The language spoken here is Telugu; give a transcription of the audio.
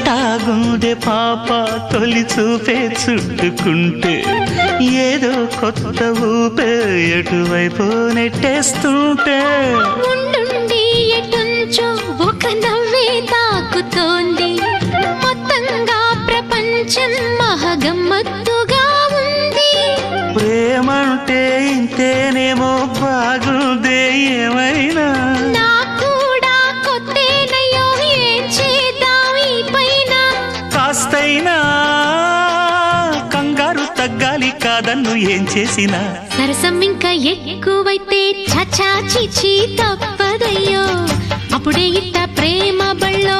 ఎట్టాగుండే పాప తొలి చూపే చుట్టుకుంటే ఏదో కొత్త ఊపే ఎటువైపు నెట్టేస్తుంటే ఉండుండి ఎటుంచో ఒక నవ్వే తాకుతోంది మొత్తంగా ప్రపంచం మహగమ్మత్తుగా ఉంది ప్రేమంటే ఇంతేనేమో బాగుందే ఏమైనా నాకూడా కొత్తేనయ్యో ఏం చేద్దాం ఈ పైన కాస్తైనా కంగారు తగ్గాలి కాదన్ను ఏం చేసినా సరసం ఇంకా ఎక్కువైతే చచా చిచి తప్పదయ్యో అప్పుడే ఇట్ట ప్రేమ బళ్ళో